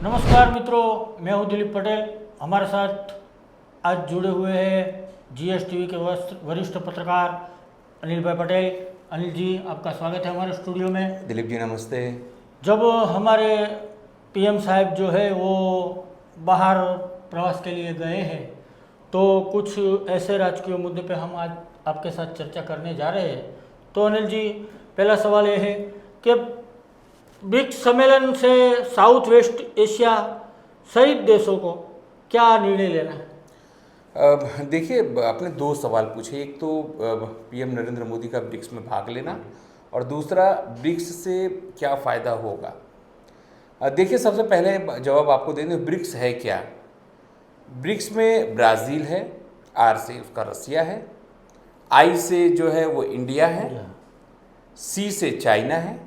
नमस्कार मित्रों, मैं हूं दिलीप पटेल। हमारे साथ आज जुड़े हुए हैं जीएसटीवी के वरिष्ठ पत्रकार अनिल भाई पटेल। अनिल जी, आपका स्वागत है हमारे स्टूडियो में। दिलीप जी नमस्ते। जब हमारे पीएम साहब जो है वो बाहर प्रवास के लिए गए हैं, तो कुछ ऐसे राजकीय मुद्दे पे हम आज आपके साथ चर्चा करने जा रहे हैं। तो अनिल जी, पहला सवाल ये है कि ब्रिक्स सम्मेलन से साउथ वेस्ट एशिया सहित देशों को क्या निर्णय लेना है? देखिए, आपने दो सवाल पूछे। एक तो पीएम नरेंद्र मोदी का ब्रिक्स में भाग लेना और दूसरा ब्रिक्स से क्या फ़ायदा होगा। देखिए, सबसे पहले जवाब आपको देंगे, ब्रिक्स है क्या। ब्रिक्स में ब्राज़ील है, आर से उसका रसिया है, आई से जो है वो इंडिया है, सी से चाइना है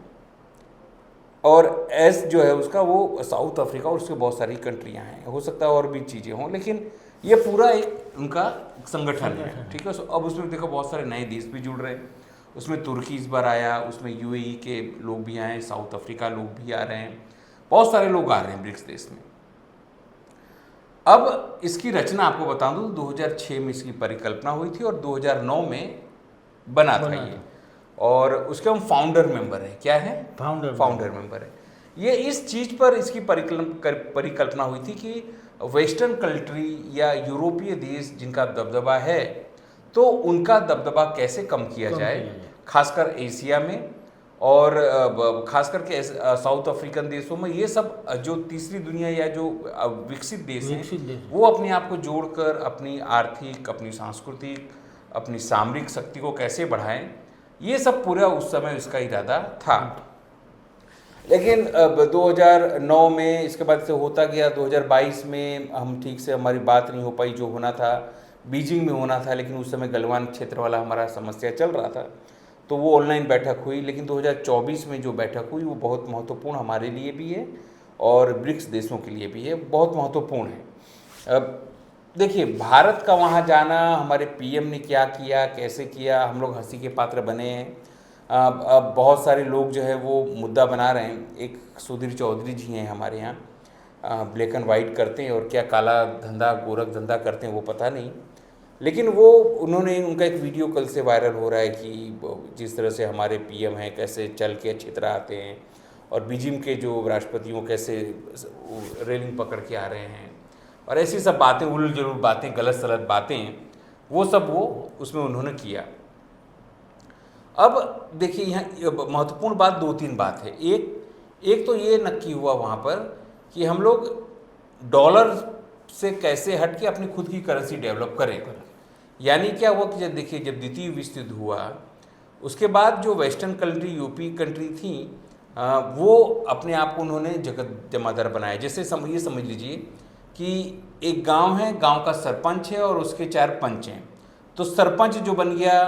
और एस जो है उसका वो साउथ अफ्रीका और उसके बहुत सारी कंट्रियां हैं। हो सकता है और भी चीज़ें हों, लेकिन ये पूरा एक उनका संगठन है। ठीक है। अब उसमें देखो बहुत सारे नए देश भी जुड़ रहे हैं। उसमें तुर्की इस बार आया, उसमें यूएई के लोग भी आए, साउथ अफ्रीका लोग भी आ रहे हैं, बहुत सारे लोग आ रहे हैं ब्रिक्स देश में। अब इसकी रचना आपको बता दूं, 2006 में इसकी परिकल्पना हुई थी और 2009 में बना था ये। और उसके हम फाउंडर मेंबर हैं। क्या है? फाउंडर मेंबर है। ये इस चीज़ पर इसकी परिकल्पना हुई थी कि वेस्टर्न कंट्री या यूरोपीय देश जिनका दबदबा है, तो उनका दबदबा कैसे कम किया जाए, खासकर एशिया में और खास करके साउथ अफ्रीकन देशों में। ये सब जो तीसरी दुनिया या जो विकसित देश हैं, वो अपने आप को जोड़कर अपनी आर्थिक, अपनी सांस्कृतिक, अपनी सामरिक शक्ति को कैसे बढ़ाएं, ये सब पूरा उस समय इसका इरादा था। लेकिन अब 2009 में इसके बाद से होता गया। 2022 में हम ठीक से हमारी बात नहीं हो पाई। जो होना था बीजिंग में होना था, लेकिन उस समय गलवान क्षेत्र वाला हमारा समस्या चल रहा था, तो वो ऑनलाइन बैठक हुई। लेकिन 2024 में जो बैठक हुई वो बहुत महत्वपूर्ण हमारे लिए भी है और ब्रिक्स देशों के लिए भी है, बहुत महत्वपूर्ण है। अब देखिए, भारत का वहाँ जाना, हमारे पीएम ने क्या किया, कैसे किया, हम लोग हंसी के पात्र बने हैं। अब बहुत सारे लोग जो है वो मुद्दा बना रहे हैं। एक सुधीर चौधरी जी हैं हमारे यहाँ, ब्लैक एंड वाइट करते हैं और क्या काला धंधा गोरख धंधा करते हैं वो पता नहीं, लेकिन वो उनका एक वीडियो कल से वायरल हो रहा है कि जिस तरह से हमारे पीएम हैं कैसे चल के अच्छी तरह आते हैं और बीजिंग के जो राष्ट्रपति कैसे रेलिंग पकड़ के आ रहे हैं और ऐसी सब बातें, उलझ जुलझ बातें, गलत सलत बातें, वो सब वो उसमें उन्होंने किया। अब देखिए, यहाँ महत्वपूर्ण बात दो तीन बात है। एक तो ये नक्की हुआ वहाँ पर कि हम लोग डॉलर से कैसे हट के अपनी खुद की करेंसी डेवलप करें। यानी क्या हुआ कि जब देखिए, जब द्वितीय विश्व युद्ध हुआ उसके बाद जो वेस्टर्न कंट्री, यूपी कंट्री थी, वो अपने आप को उन्होंने जगत जमादार बनाया। जैसे ये समझ लीजिए कि एक गांव है, गांव का सरपंच है और उसके 4 पंच हैं। तो सरपंच जो बन गया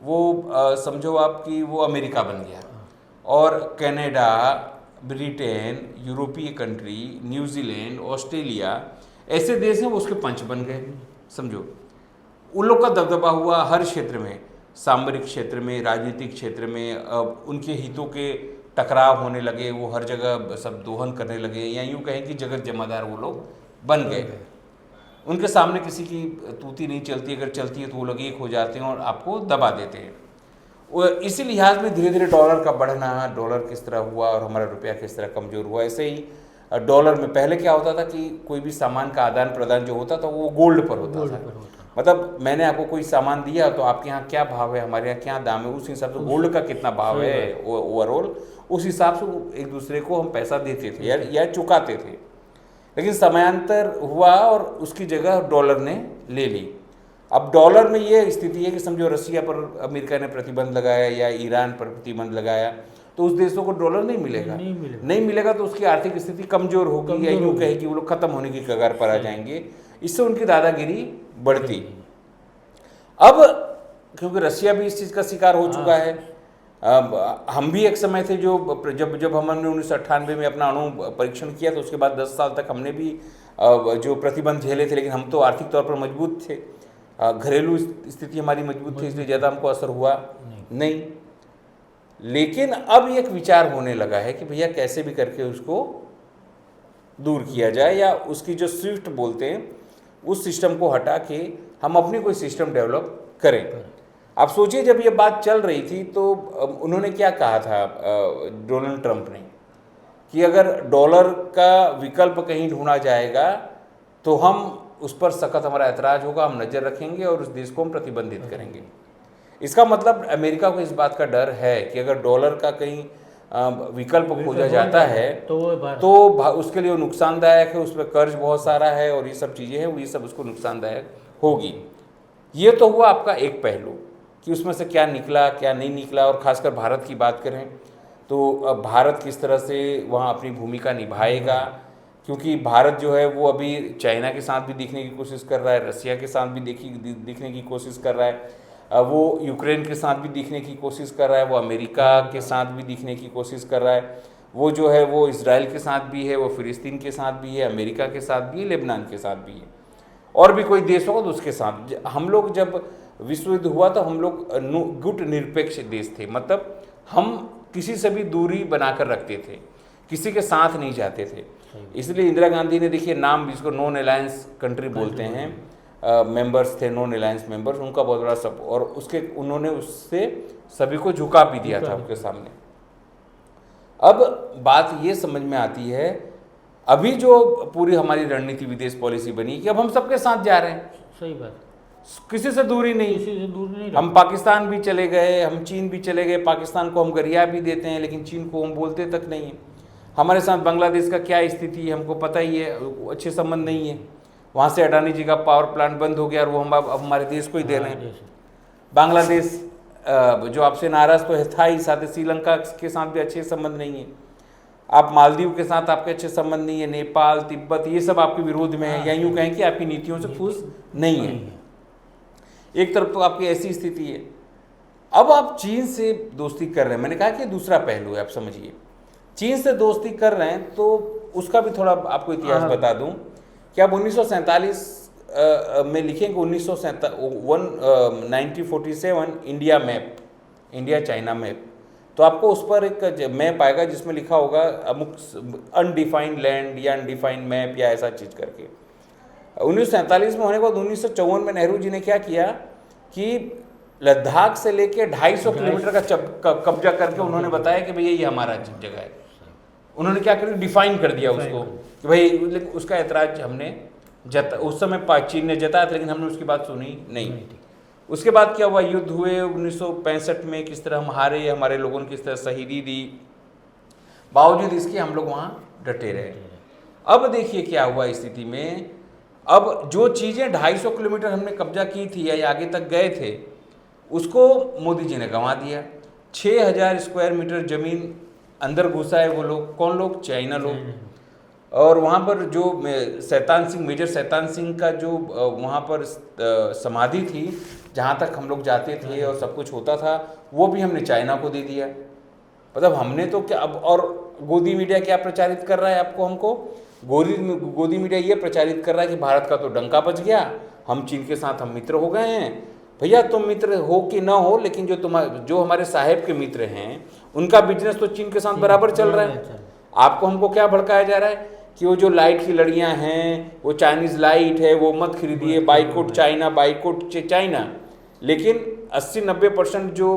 वो समझो आप कि वो अमेरिका बन गया, और कनाडा, ब्रिटेन, यूरोपीय कंट्री, न्यूजीलैंड, ऑस्ट्रेलिया, ऐसे देश हैं वो उसके पंच बन गए। समझो, उन लोग का दबदबा हुआ हर क्षेत्र में, सामरिक क्षेत्र में, राजनीतिक क्षेत्र में। उनके हितों के टकराव होने लगे, वो हर जगह सब दोहन करने लगे, या यूँ कहें कि जगत जमादार वो लोग बन गए। उनके सामने किसी की तूती नहीं चलती, अगर चलती है तो वो लोग एक हो जाते हैं और आपको दबा देते हैं। इसी लिहाज में धीरे धीरे डॉलर का बढ़ना, डॉलर किस तरह हुआ और हमारा रुपया किस तरह कमज़ोर हुआ। ऐसे ही डॉलर में पहले क्या होता था कि कोई भी सामान का आदान प्रदान जो होता था वो गोल्ड पर होता था। मतलब मैंने आपको कोई सामान दिया तो आपके यहाँ क्या भाव है, हमारे यहाँ क्या दाम है, उस हिसाब से गोल्ड का कितना भाव है ओवरऑल, उस हिसाब से एक दूसरे को हम पैसा देते थे या चुकाते थे। लेकिन समयांतर हुआ और उसकी जगह डॉलर ने ले ली। अब डॉलर में ये स्थिति है कि समझो रसिया पर अमेरिका ने प्रतिबंध लगाया या ईरान पर प्रतिबंध लगाया, तो उस देशों को डॉलर नहीं मिलेगा। नहीं मिलेगा तो उसकी आर्थिक स्थिति कमजोर होगी, या यूँ कहे कि वो लोग खत्म होने की कगार पर आ जाएंगे। इससे उनकी दादागिरी बढ़ती। अब क्योंकि रसिया भी इस चीज़ का शिकार हो चुका है, हम भी एक समय थे जब हमने 1998 में अपना अणु परीक्षण किया, तो उसके बाद 10 साल तक हमने भी जो प्रतिबंध झेले थे, लेकिन हम तो आर्थिक तौर पर मजबूत थे, घरेलू स्थिति हमारी मजबूत थी, इसलिए ज़्यादा हमको असर हुआ नहीं। लेकिन अब एक विचार होने लगा है कि भैया कैसे भी करके उसको दूर किया जाए, या उसकी जो स्विफ्ट बोलते हैं उस सिस्टम को हटा के हम अपनी कोई सिस्टम डेवलप करें। आप सोचिए, जब ये बात चल रही थी तो उन्होंने क्या कहा था डोनाल्ड ट्रंप ने, कि अगर डॉलर का विकल्प कहीं ढूंढा जाएगा तो हम उस पर सख्त हमारा ऐतराज़ होगा, हम नज़र रखेंगे और उस देश को हम प्रतिबंधित करेंगे। इसका मतलब अमेरिका को इस बात का डर है कि अगर डॉलर का कहीं विकल्प खोजा जाता है तो उसके लिए वो नुकसानदायक है, उस पर कर्ज बहुत सारा है और ये सब चीज़ें हैं, वो ये सब उसको नुकसानदायक होगी। ये तो हुआ आपका एक पहलू कि उसमें से क्या निकला क्या नहीं निकला। और ख़ासकर भारत की बात करें तो भारत किस तरह से वहाँ अपनी भूमिका निभाएगा, क्योंकि भारत जो है वो अभी चाइना के साथ भी दिखने की कोशिश कर रहा है, रसिया के साथ भी दिखने की कोशिश कर रहा है, वो यूक्रेन के साथ भी दिखने की कोशिश कर रहा है, वो अमेरिका के साथ भी दिखने की कोशिश कर रहा है, वो जो है वो इसराइल के साथ भी है, वो फिलिस्तीन के साथ भी है, अमेरिका के साथ भी है, लेबनान के साथ भी है, और भी कोई देश होगा तो उसके साथ। हम लोग जब विश्व युद्ध हुआ तो हम लोग गुट निरपेक्ष देश थे, मतलब हम किसी से भी दूरी बनाकर रखते थे, किसी के साथ नहीं जाते थे। इसलिए इंदिरा गांधी ने, देखिए नाम जिसको नॉन अलायंस कंट्री बोलते हैं, मेंबर्स थे नॉन अलायंस मेंबर्स, उनका बहुत बड़ा सब, और उसके उन्होंने उससे सभी को झुका भी दिया था उनके सामने। अब बात ये समझ में आती है, अभी जो पूरी हमारी रणनीति विदेश पॉलिसी बनी कि अब हम सबके साथ जा रहे हैं। सही बात, किसी से दूरी नहीं, किसी से दूर नहीं। हम पाकिस्तान भी चले गए, हम चीन भी चले गए, पाकिस्तान को हम गरिया भी देते हैं लेकिन चीन को हम बोलते तक नहीं है। हमारे साथ बांग्लादेश का क्या स्थिति है हमको पता ही है, अच्छे संबंध नहीं है, वहाँ से अडानी जी का पावर प्लांट बंद हो गया और वो हम अब हमारे देश को ही दे रहे हैं। बांग्लादेश जो आपसे नाराज़ तो था ही, साथ ही श्रीलंका के साथ भी अच्छे संबंध नहीं है, आप मालदीव के साथ आपके अच्छे संबंध नहीं है, नेपाल तिब्बत ये सब आपके विरोध में है, या यूँ कहें कि आपकी नीतियों से खुश नहीं है। एक तरफ तो आपकी ऐसी स्थिति है। अब आप चीन से दोस्ती कर रहे हैं, मैंने कहा कि दूसरा पहलू है, आप समझिए। चीन से दोस्ती कर रहे हैं तो उसका भी थोड़ा आपको इतिहास बता दूं कि आप 1947 में लिखेंगे 1947 India map, India China map, तो आपको उस पर एक मैप आएगा जिसमें लिखा होगा अमुक अनडिफाइंड लैंड या अनडिफाइंड मैप या ऐसा चीज़ करके। 1947 में होने के बाद 1954 में नेहरू जी ने क्या किया कि लद्दाख से लेके 250 किलोमीटर का कब्जा करके उन्होंने बताया कि भैया ये हमारा जगह है। उन्होंने क्या कर डिफाइन कर दिया उसको कि भाई, लेकिन उसका ऐतराज हमने उस समय चीन ने जताया था, लेकिन हमने उसकी बात सुनी नहीं। उसके बाद क्या हुआ, युद्ध हुए 1965 में, किस तरह हम हारे, हमारे लोगों ने किस तरह शहीदी दी, बावजूद इसके हम लोग वहाँ डटे रहे। अब देखिए क्या हुआ स्थिति में, अब जो चीज़ें 250 किलोमीटर हमने कब्जा की थी या आगे तक गए थे, उसको मोदी जी ने गंवा दिया। 6000 स्क्वायर मीटर ज़मीन अंदर घुसा है वो लोग, कौन लोग, चाइना लोग। और वहाँ पर जो शैतान सिंह, मेजर शैतान सिंह का जो वहाँ पर समाधि थी, जहाँ तक हम लोग जाते थे और सब कुछ होता था, वो भी हमने चाइना को दे दिया। मतलब हमने तो क्या अब, और गोदी मीडिया क्या प्रचारित कर रहा है आपको, हमको गोदी मीडिया ये प्रचारित कर रहा है कि भारत का तो डंका बज गया, हम चीन के साथ हम मित्र हो गए हैं। भैया तुम मित्र हो कि ना हो, लेकिन जो हमारे साहेब के मित्र हैं उनका बिजनेस तो चीन के साथ बराबर चल रहा है। आपको हमको क्या भड़काया जा रहा है कि वो जो लाइट की लड़ियां हैं, वो चाइनीज़ लाइट है, वो मत खरीदिए, बाइकआउट चाइना, बाइकआउट चाइना। लेकिन 80-90% जो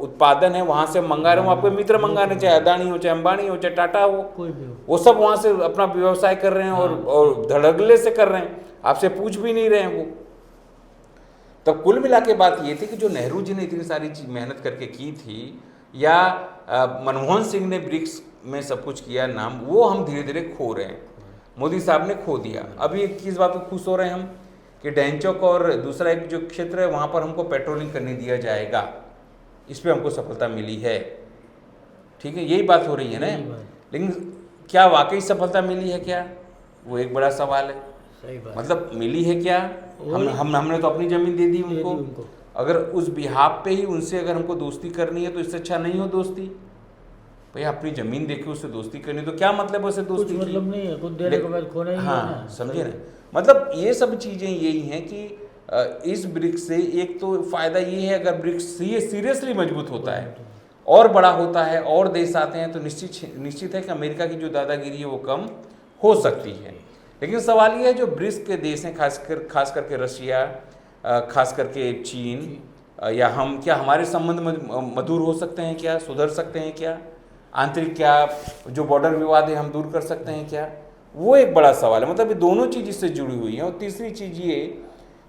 उत्पादन है वहाँ से मंगा रहे हो, आपके मित्र मंगा रहे, चाहे अदानी हो, चाहे अंबानी हो, चाहे टाटा हो, कोई भी हो, वो सब वहाँ से अपना व्यवसाय कर रहे हैं और धड़ल्ले से कर रहे हैं, आपसे पूछ भी नहीं रहे हैं वो। तब कुल मिला के बात ये थी कि जो नेहरू जी ने इतनी सारी चीज मेहनत करके की थी, या मनमोहन सिंह ने ब्रिक्स में सब कुछ किया नाम, वो हम धीरे धीरे खो रहे हैं। मोदी साहब ने खो दिया। अभी किस बात पर खुश हो रहे हैं हम कि डैनचौक और दूसरा एक जो क्षेत्र है वहाँ पर हमको पेट्रोलिंग करने दिया जाएगा, इस पर हमको सफलता मिली है। ठीक है, यही बात हो रही है ना। लेकिन क्या वाकई सफलता मिली है क्या, वो एक बड़ा सवाल है। सही बात। मतलब मिली है क्या, हमने तो अपनी ज़मीन दे दी उनको। अगर उस बिहाफ पे ही उनसे अगर हमको दोस्ती करनी है तो इससे अच्छा नहीं हो दोस्ती। भैया अपनी ज़मीन देके उससे दोस्ती करनी, तो क्या मतलब उससे दोस्ती, कुछ मतलब नहीं है, कुछ देने के बाद खोना ही है। हाँ, समझे ना। मतलब ये सब चीज़ें यही हैं कि इस ब्रिक्स से एक तो फ़ायदा ये है, अगर ब्रिक्स सीरियसली मजबूत होता है और बड़ा होता है और देश आते हैं तो निश्चित है कि अमेरिका की जो दादागिरी है वो कम हो सकती है। लेकिन सवाल ये है जो ब्रिक्स के देश हैं, खास करके रशिया, खास करके चीन, या हम, क्या हमारे संबंध मधुर हो सकते हैं क्या, सुधर सकते हैं क्या, आंतरिक क्या जो बॉर्डर विवाद है हम दूर कर सकते हैं क्या, वो एक बड़ा सवाल है। मतलब ये दोनों चीज़ इससे जुड़ी हुई हैं। और तीसरी चीज़ ये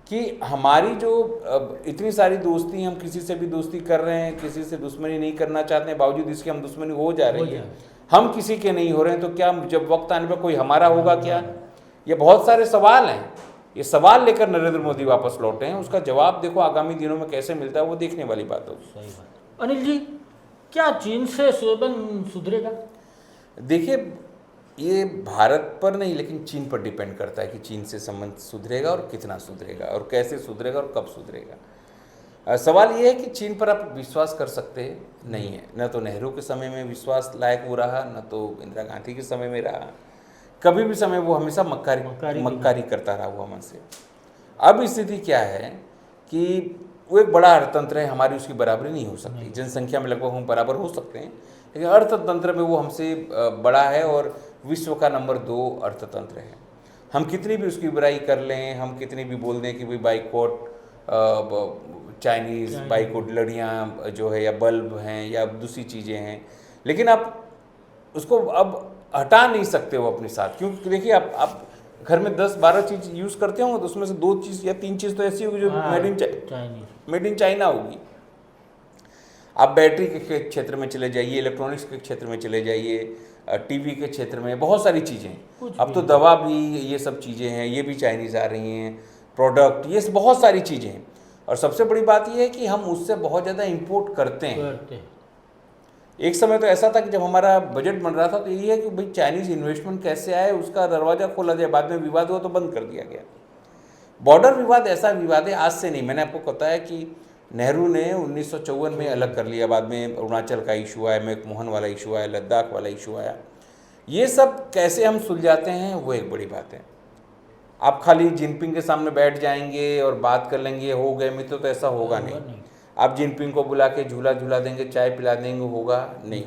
कि हमारी जो इतनी सारी दोस्ती, हम किसी से भी दोस्ती कर रहे हैं, किसी से दुश्मनी नहीं करना चाहते हैं, बावजूद इसके हम दुश्मनी हो जा रही है, हम किसी के नहीं हो रहे हैं, तो क्या जब वक्त आने पर कोई हमारा होगा क्या? ये बहुत सारे सवाल हैं। ये सवाल लेकर नरेंद्र मोदी वापस लौटे हैं। उसका जवाब देखो आगामी दिनों में कैसे मिलता है, वो देखने वाली बात होगी। सही बात। अनिल जी, क्या चीन से संबंध सुधरेगा? देखिए, ये भारत पर नहीं लेकिन चीन पर डिपेंड करता है कि चीन से संबंध सुधरेगा और कितना सुधरेगा और कैसे सुधरेगा और कब सुधरेगा। सवाल ये है कि चीन पर आप विश्वास कर सकते नहीं है। न तो नेहरू के समय में विश्वास लायक वो रहा, न तो इंदिरा गांधी के समय में रहा। कभी भी समय वो हमेशा मक्कारी करता रहा वो हमसे। अब स्थिति क्या है कि वो एक बड़ा अर्थतंत्र है, हमारी उसकी बराबरी नहीं हो सकती। जनसंख्या में लगभग हम बराबर हो सकते हैं, लेकिन अर्थतंत्र में वो हमसे बड़ा है और विश्व का नंबर 2 अर्थतंत्र है। हम कितनी भी उसकी बुराई कर लें, हम कितनी भी बोल दें कि भाई बाइकआउट चाइनीज़, बाइकआउट लड़ियाँ जो है या बल्ब हैं या दूसरी चीज़ें हैं, लेकिन आप उसको अब हटा नहीं सकते हो अपने साथ। क्योंकि देखिए, आप घर में 10-12 चीज़ यूज़ करते होंगे तो उसमें से 2 चीज़ या 3 चीज़ तो ऐसी होगी जो मेड इन चाइना होगी। आप बैटरी के क्षेत्र में चले जाइए, इलेक्ट्रॉनिक्स के क्षेत्र में चले जाइए, टीवी के क्षेत्र में बहुत सारी चीज़ें, अब तो दवा भी, ये सब चीज़ें हैं, ये भी चाइनीज़ आ रही हैं, प्रोडक्ट, ये बहुत सारी चीज़ें हैं। और सबसे बड़ी बात ये है कि हम उससे बहुत ज़्यादा इंपोर्ट करते हैं। एक समय तो ऐसा था कि जब हमारा बजट बन रहा था तो यही है कि भाई चाइनीज़ इन्वेस्टमेंट कैसे आए, उसका दरवाज़ा खोला जाए। बाद में विवाद हुआ तो बंद कर दिया गया। बॉर्डर विवाद ऐसा विवाद है, आज से नहीं। मैंने आपको बताया कि नेहरू ने 1954 में अलग कर लिया, बाद में अरुणाचल का इशू आया, मैकमोहन वाला इशू आया, लद्दाख वाला इशू आया। ये सब कैसे हम सुलझाते हैं वो एक बड़ी बात है। आप खाली जिनपिंग के सामने बैठ जाएंगे और बात कर लेंगे हो गए मित्र, तो ऐसा होगा नहीं। आप जिनपिंग को बुला के झूला झूला देंगे, चाय पिला देंगे, होगा नहीं।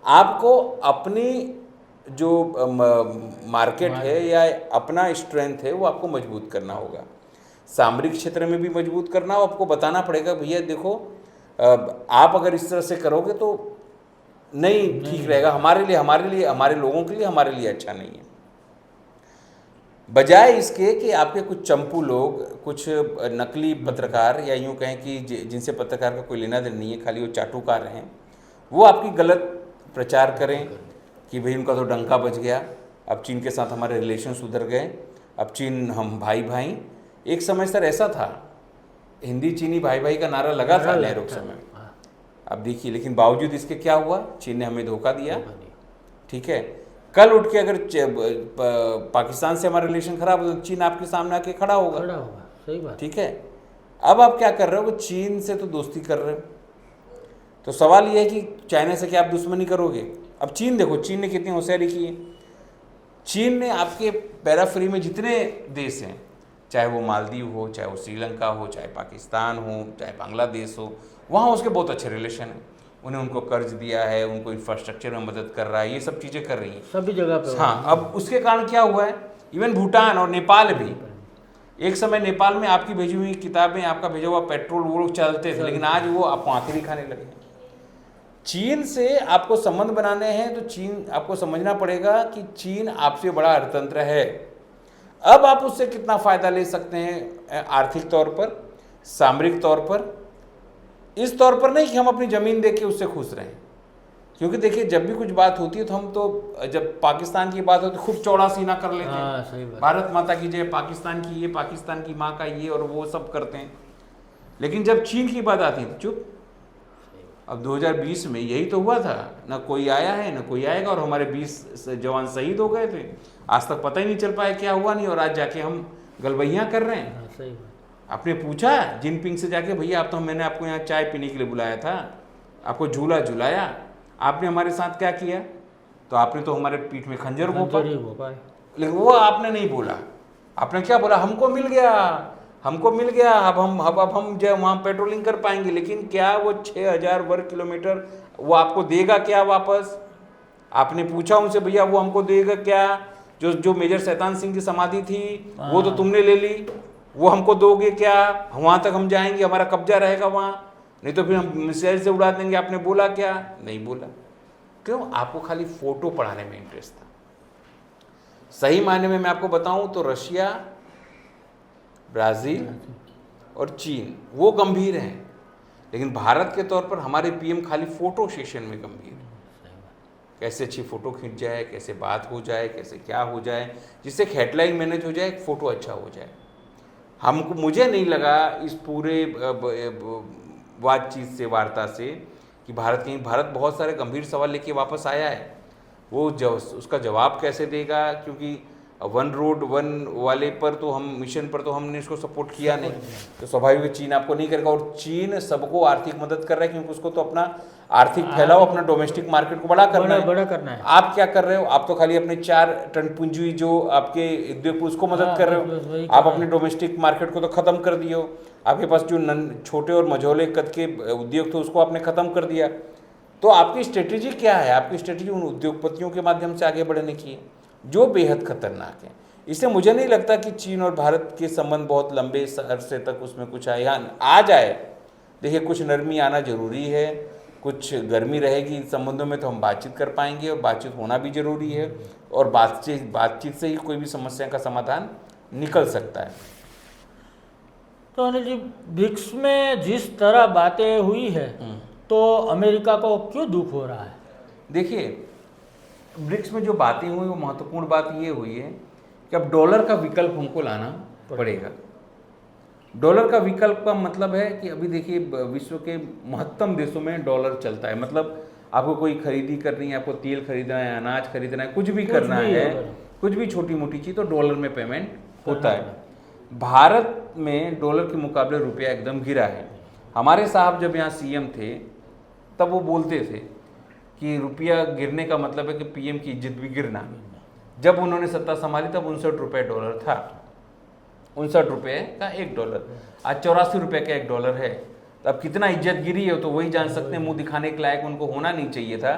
आपको अपनी जो मार्केट है या अपना स्ट्रेंथ है वो आपको मजबूत करना होगा। सामरिक क्षेत्र में भी मजबूत करना हो, आपको बताना पड़ेगा भैया देखो, आप अगर इस तरह से करोगे तो नहीं ठीक रहेगा, हमारे लिए, हमारे लोगों के लिए, हमारे लिए अच्छा नहीं है। बजाय इसके कि आपके कुछ चंपू लोग, कुछ नकली पत्रकार, या यूँ कहें कि जिनसे पत्रकार का कोई लेना देना नहीं है, खाली वो चाटुकार हैं, वो आपकी गलत प्रचार करें कि भाई उनका तो डंका बज गया, अब चीन के साथ हमारे रिलेशन सुधर गए, अब चीन हम भाई भाई। एक समय सर ऐसा था, हिंदी चीनी भाई भाई का नारा लगा था नेहरू के समय। अब देखिए, लेकिन बावजूद इसके क्या हुआ, चीन ने हमें धोखा दिया। ठीक है, कल उठ के अगर पाकिस्तान से हमारा रिलेशन खराब हो तो चीन आपके सामने आके खड़ा होगा। सही बात। ठीक है, अब आप क्या कर रहे हो, चीन से तो दोस्ती कर रहे हो, तो सवाल ये है कि चाइना से क्या आप दुश्मनी करोगे? अब चीन देखो, चीन ने कितनी होशियारी की है। चीन ने आपके पैराफ्री में जितने देश हैं, चाहे वो मालदीव हो, चाहे वो श्रीलंका हो, चाहे पाकिस्तान हो, चाहे बांग्लादेश हो, वहाँ उसके बहुत अच्छे रिलेशन हैं। उन्हें उनको कर्ज दिया है, उनको इंफ्रास्ट्रक्चर में मदद कर रहा है, ये सब चीज़ें कर रही हैं सभी जगह पे। हाँ, अब उसके कारण क्या हुआ है, इवन भूटान और नेपाल भी, एक समय नेपाल में आपकी भेजी हुई किताबें, आपका भेजा हुआ पेट्रोल वो लोग चलते थे, लेकिन आज वो आपको आखिरी खाने लगे। चीन से आपको संबंध बनाने हैं तो चीन, आपको समझना पड़ेगा कि चीन आपसे बड़ा अर्थतंत्र है। अब आप उससे कितना फ़ायदा ले सकते हैं, आर्थिक तौर पर, सामरिक तौर पर, इस तौर पर नहीं कि हम अपनी ज़मीन देख के उससे खुश रहें। क्योंकि देखिए, जब भी कुछ बात होती है तो हम तो, जब पाकिस्तान की बात होती है खूब चौड़ा सीना कर लेते हैं, भारत माता की जय, पाकिस्तान की ये, पाकिस्तान की माँ का ये, और वो सब करते हैं। लेकिन जब चीन की बात आती है तो चुप। अब 2020 में यही तो हुआ था, ना कोई आया है ना कोई आएगा, और हमारे 20 जवान शहीद हो गए थे, आज तक पता ही नहीं चल पाया क्या हुआ नहीं, और आज जाके हम गलबैयाँ कर रहे हैं। सही। आपने पूछा जिनपिंग से जाके, भैया आप तो, मैंने आपको यहाँ चाय पीने के लिए बुलाया था, आपको झूला झुलाया, आपने हमारे साथ क्या किया? तो आपने तो हमारे पीठ में खंजर घोंपा। लेकिन वो आपने नहीं बोला, आपने क्या बोला, हमको मिल गया, हमको मिल गया, अब हम जो वहाँ पेट्रोलिंग कर पाएंगे। लेकिन क्या वो 6000 वर्ग किलोमीटर वो आपको देगा क्या वापस? आपने पूछा उनसे, भैया वो हमको देगा क्या? जो जो मेजर शैतान सिंह की समाधि थी वो तो तुमने ले ली, वो हमको दोगे क्या? वहां तक हम जाएंगे, हमारा कब्जा रहेगा वहां, नहीं तो फिर हम मिसाइल से उड़ा देंगे। आपने बोला क्या? नहीं बोला। क्यों? आपको खाली फोटो पढ़ाने में इंटरेस्ट था। सही मायने में मैं आपको बताऊं तो रशिया, ब्राजील और चीन वो गंभीर हैं, लेकिन भारत के तौर पर हमारे पीएम खाली फोटो सेशन में गंभीर है। कैसे अच्छी फोटो खींच जाए, कैसे बात हो जाए, कैसे क्या हो जाए, जिससे एक हेडलाइन मैनेज हो जाए, एक फोटो अच्छा हो जाए। हमको, मुझे नहीं लगा इस पूरे बातचीत से, वार्ता से, कि भारत बहुत सारे गंभीर सवाल लेके वापस आया है। वो उसका जवाब कैसे देगा, क्योंकि वन रोड वन वाले पर तो हम मिशन पर तो हमने इसको सपोर्ट किया नहीं, तो स्वाभाविक है चीन आपको नहीं करेगा। और चीन सबको आर्थिक मदद कर रहा है, क्योंकि उसको तो अपना आर्थिक फैलाव, अपना डोमेस्टिक मार्केट को बड़ा करना है। आप क्या कर रहे हो? आप तो खाली अपने 4 टन पूंजी जो आपके उद्योग, उसको मदद कर रहे हो। आप अपने डोमेस्टिक मार्केट को तो खत्म कर दिए हो। आपके पास जो छोटे और मझोले कद के उद्योग थे उसको आपने खत्म कर दिया। तो आपकी स्ट्रेटेजी क्या है? आपकी स्ट्रेटेजी उन उद्योगपतियों के माध्यम से आगे बढ़ने की है, जो बेहद खतरनाक है। इससे मुझे नहीं लगता कि चीन और भारत के संबंध बहुत लंबे अरसे तक उसमें कुछ आ जाए। देखिए, कुछ नरमी आना जरूरी है, कुछ गर्मी रहेगी इन संबंधों में तो हम बातचीत कर पाएंगे, और बातचीत होना भी जरूरी है, और बातचीत से ही कोई भी समस्या का समाधान निकल सकता है। तो अनिल जी, ब्रिक्स में जिस तरह बातें हुई है तो अमेरिका को क्यों दुख हो रहा है? देखिए, ब्रिक्स में जो बातें हुई वो महत्वपूर्ण बात ये हुई है कि अब डॉलर का विकल्प हमको लाना पड़ेगा। डॉलर का विकल्प का मतलब है कि अभी देखिए, विश्व के महत्तम देशों में डॉलर चलता है। मतलब आपको कोई खरीदी करनी है, आपको तेल खरीदना है, अनाज खरीदना है, कुछ भी करना है, कुछ भी छोटी मोटी चीज़, तो डॉलर में पेमेंट होता है। भारत में डॉलर के मुकाबले रुपया एकदम गिरा है। हमारे साहब जब यहाँ सीएम थे तब वो बोलते थे कि रुपया गिरने का मतलब है कि पीएम की इज्जत भी गिरना। जब उन्होंने सत्ता संभाली तब 59 रुपये डॉलर था, 59 रुपये का $1। आज 84 रुपये का $1 है। तो अब कितना इज्जत गिरी है तो वही जान सकते हैं। मुंह दिखाने के लायक उनको होना नहीं चाहिए था,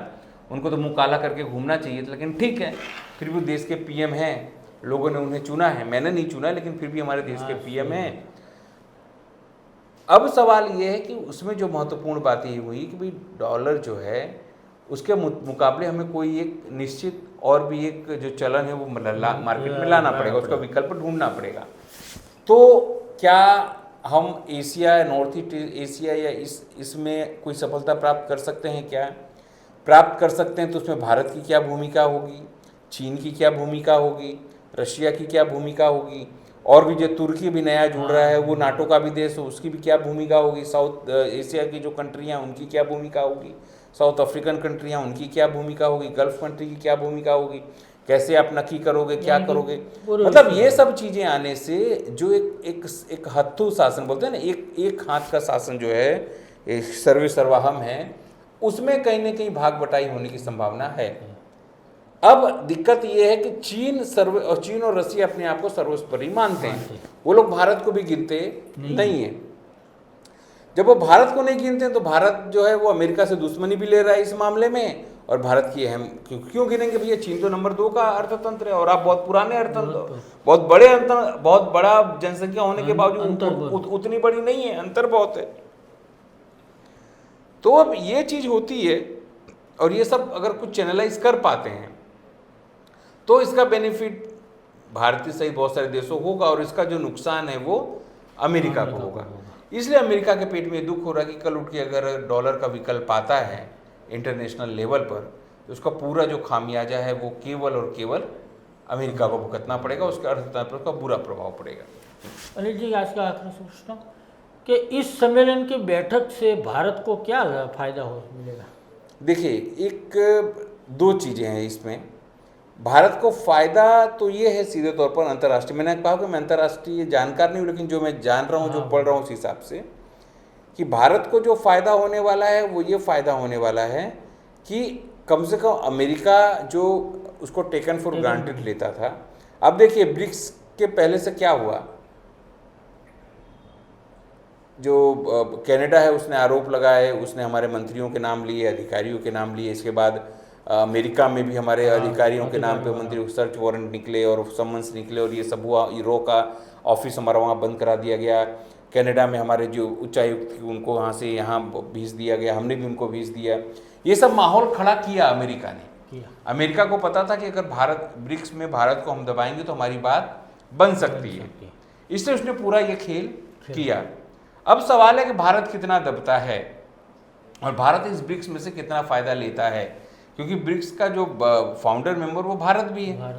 उनको तो मुंह काला करके घूमना चाहिए था। लेकिन ठीक है, फिर भी देश के पीएम हैं, लोगों ने उन्हें चुना है, मैंने नहीं चुना, लेकिन फिर भी हमारे देश के पीएम हैं। अब सवाल ये है कि उसमें जो महत्वपूर्ण बात ये हुई कि भाई डॉलर जो है उसके मुकाबले हमें कोई एक निश्चित और भी एक जो चलन है वो मार्केट में लाना पड़ेगा, उसका विकल्प ढूंढना पड़ेगा। तो क्या हम एशिया, नॉर्थ ईस्ट एशिया या इसमें कोई सफलता प्राप्त कर सकते हैं? क्या प्राप्त कर सकते हैं? तो उसमें भारत की क्या भूमिका होगी, चीन की क्या भूमिका होगी, रशिया की क्या भूमिका होगी, और भी जो तुर्की भी नया जुड़ रहा है वो नाटो का भी देश है, उसकी भी क्या भूमिका होगी, साउथ एशिया की जो कंट्रियाँ उनकी क्या भूमिका होगी, साउथ अफ्रीकन कंट्रियाँ उनकी क्या भूमिका होगी, गल्फ कंट्री की क्या भूमिका होगी, कैसे आप नक्की करोगे, क्या करोगे। मतलब ये सब चीज़ें आने से जो एक हत्थू शासन बोलते हैं ना, एक हाथ का शासन जो है, एक सर्वे सर्वाहम है, उसमें कहीं ना कहीं भाग बटाई होने की संभावना है। अब दिक्कत ये है कि चीन और रसिया अपने आप को सर्वोपरि मानते हैं, वो लोग भारत को भी गिनते नहीं है। जब वो भारत को नहीं गिनते हैं तो भारत जो है वो अमेरिका से दुश्मनी भी ले रहा है इस मामले में, और भारत की अहम क्यों गिनेंगे भैया? चीन तो नंबर 2 का अर्थतंत्र है, और आप बहुत पुराने अर्थतंत्र, बहुत बड़ा जनसंख्या होने के बावजूद उतनी बड़ी नहीं है, अंतर बहुत है। तो अब ये चीज होती है, और ये सब अगर कुछ चैनलाइज कर पाते हैं तो इसका बेनिफिट भारतीय सहित बहुत सारे देशों को होगा, और इसका जो नुकसान है वो अमेरिका को होगा। इसलिए अमेरिका के पेट में दुख हो रहा है कि कल उठ के अगर डॉलर का विकल्प आता है इंटरनेशनल लेवल पर, तो उसका पूरा जो खामियाजा है वो केवल और केवल अमेरिका को भुगतना पड़ेगा, उसके अर्थतंत्र पर बुरा प्रभाव पड़ेगा। अनिल जी, आज का आखिरी प्रश्न कि इस सम्मेलन की बैठक से भारत को क्या फायदा मिलेगा? देखिए, 2 चीज़ें हैं इसमें। भारत को फ़ायदा तो ये है सीधे तौर पर अंतर्राष्ट्रीय, मैंने कहा कि मैं अंतर्राष्ट्रीय जानकार नहीं हूँ, लेकिन जो मैं जान रहा हूँ, जो पढ़ रहा हूँ, उस हिसाब से कि भारत को जो फ़ायदा होने वाला है वो ये फ़ायदा होने वाला है कि कम से कम अमेरिका जो उसको टेकन फॉर ग्रांटेड लेता था, अब देखिए ब्रिक्स के पहले से क्या हुआ। जो कनाडा है उसने आरोप लगाए, उसने हमारे मंत्रियों के नाम लिए, अधिकारियों के नाम लिए, इसके बाद अमेरिका में भी हमारे अधिकारियों के नाम पे मंत्री सर्च वारंट निकले और समन्स निकले और ये सब हुआ। यूरो का ऑफिस हमारा वहाँ बंद करा दिया गया। कनाडा में हमारे जो उच्चायुक्त थी उनको वहाँ से यहाँ भेज दिया गया, हमने भी उनको भेज दिया। ये सब माहौल खड़ा किया अमेरिका ने। अमेरिका को पता था कि अगर भारत ब्रिक्स में भारत को हम दबाएंगे तो हमारी बात बन सकती है, इसलिए उसने पूरा ये खेल किया। अब सवाल है कि भारत कितना दबता है और भारत इस ब्रिक्स में से कितना फायदा लेता है, क्योंकि ब्रिक्स का जो फाउंडर मेंबर वो भारत भी है।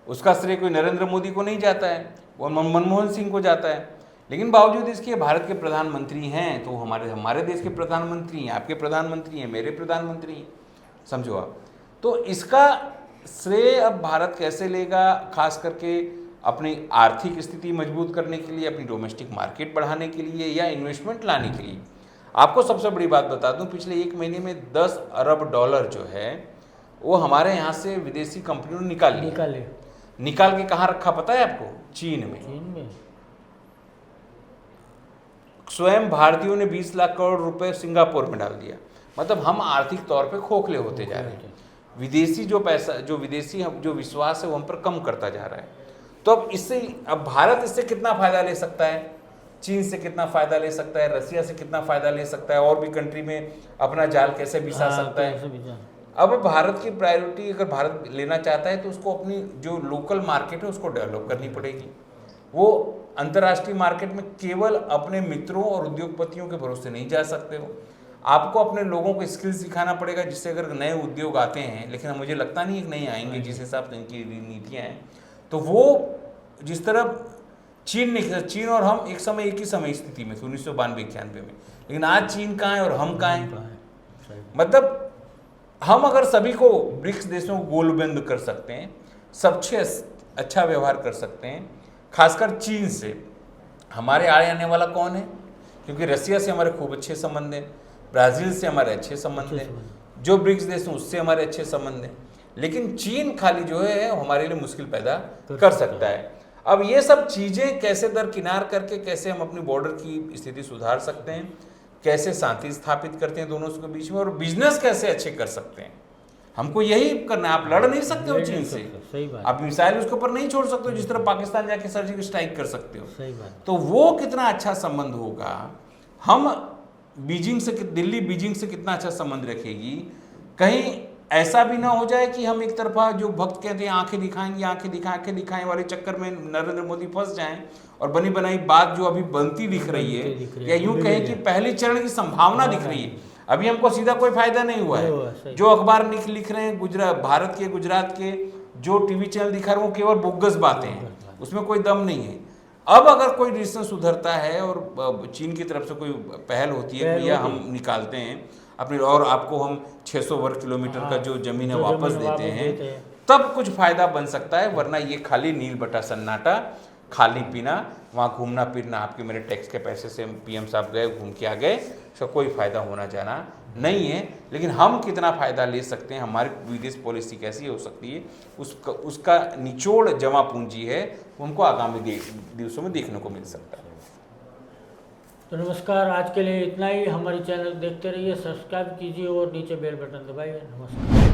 उसका श्रेय कोई नरेंद्र मोदी को नहीं जाता है, वो मनमोहन सिंह को जाता है। लेकिन बावजूद इसके भारत के प्रधानमंत्री हैं, तो हमारे देश के प्रधानमंत्री हैं, आपके प्रधानमंत्री हैं, मेरे प्रधानमंत्री हैं, समझो आप। तो इसका श्रेय अब भारत कैसे लेगा, खास करके अपनी आर्थिक स्थिति मजबूत करने के लिए, अपनी डोमेस्टिक मार्केट बढ़ाने के लिए या इन्वेस्टमेंट लाने के लिए। आपको सबसे बड़ी बात बता दूं, पिछले 1 महीने में 10 अरब डॉलर जो है वो हमारे यहाँ से विदेशी कंपनियों ने निकाल के कहाँ रखा पता है आपको? चीन में। स्वयं भारतीयों ने 20 लाख करोड़ रुपए सिंगापुर में डाल दिया। मतलब हम आर्थिक तौर पे खोखले होते जा रहे हैं। विदेशी जो विश्वास है वो हम पर कम करता जा रहा है। तो अब भारत इससे कितना फायदा ले सकता है? चीन से कितना फायदा ले सकता है? रसिया से कितना फायदा ले सकता है? और भी कंट्री में अपना जाल कैसे बिछा सकता है? अब भारत की प्रायोरिटी, अगर भारत लेना चाहता है तो उसको अपनी जो लोकल मार्केट है उसको डेवलप करनी पड़ेगी। वो अंतर्राष्ट्रीय मार्केट में केवल अपने मित्रों और उद्योगपतियों के भरोसे नहीं जा सकते हो। आपको अपने लोगों को स्किल्स सिखाना पड़ेगा, जिससे अगर नए उद्योग आते हैं, लेकिन मुझे लगता नहीं कि नहीं आएंगे जिस हिसाब से इनकी नीतियाँ हैं, तो वो जिस तरह चीन और हम एक ही समय स्थिति में थे 1992-91 में, लेकिन आज चीन कहाँ है और हम कहाँ हैं। मतलब हम अगर सभी को ब्रिक्स देशों को गोलबंद कर सकते हैं, सबसे अच्छा व्यवहार कर सकते हैं, खासकर चीन से हमारे आने वाला कौन है? क्योंकि रसिया से हमारे खूब अच्छे संबंध हैं, ब्राज़ील से हमारे अच्छे संबंध हैं, जो ब्रिक्स देश हैं उससे हमारे अच्छे संबंध हैं, लेकिन चीन खाली जो है हमारे लिए मुश्किल पैदा कर सकता है। अब ये सब चीज़ें कैसे दरकिनार करके कैसे हम अपनी बॉर्डर की स्थिति सुधार सकते हैं, कैसे शांति स्थापित करते हैं दोनों के बीच में, और बिजनेस कैसे अच्छे कर सकते हैं, हमको यही करना है। आप लड़ नहीं सकते हो चीन से, सही बात। आप मिसाइल उसके ऊपर नहीं छोड़ सकते हो जिस तरह पाकिस्तान जाके सर्जिकल स्ट्राइक कर सकते हो। सही बात। तो वो कितना अच्छा संबंध होगा, हम दिल्ली बीजिंग से कितना अच्छा संबंध रखेगी। कहीं ऐसा भी ना हो जाए कि हम एक तरफा जो भक्त कहते हैं आंखें दिखाएं वाले चक्कर में नरेंद्र मोदी फंस जाएं और बनी बनाई बात जो अभी बनती दिख रही है, या यूं कहें कि पहले चरण की संभावना दिख रही है। अभी हमको सीधा कोई फायदा नहीं हुआ है। जो अखबार लिख रहे हैं भारत के, गुजरात के जो टीवी चैनल दिखा रहे हैं, वो केवल बोगस बातें हैं, उसमें कोई दम नहीं है। अब अगर कोई रिलेशन सुधरता है और चीन की तरफ से कोई पहल होती है कि हम निकालते हैं अपनी, और आपको हम 600 वर्ग किलोमीटर का जो जमीन है वापस देते हैं, तब कुछ फायदा बन सकता है। वरना ये खाली नील बटा सन्नाटा, खाली पीना, वहाँ घूमना फिरना, आपके मेरे टैक्स के पैसे से पीएम साहब गए घूम के आ गए, उसका कोई फायदा होना जाना नहीं है। लेकिन हम कितना फायदा ले सकते हैं, हमारी विदेश पॉलिसी कैसी हो सकती है, उसका निचोड़ जमा पूंजी है, उनको आगामी दिवसों में देखने को मिल सकता है। तो नमस्कार, आज के लिए इतना ही। हमारी चैनल देखते रहिए, सब्सक्राइब कीजिए और नीचे बेल बटन दबाइए। नमस्कार।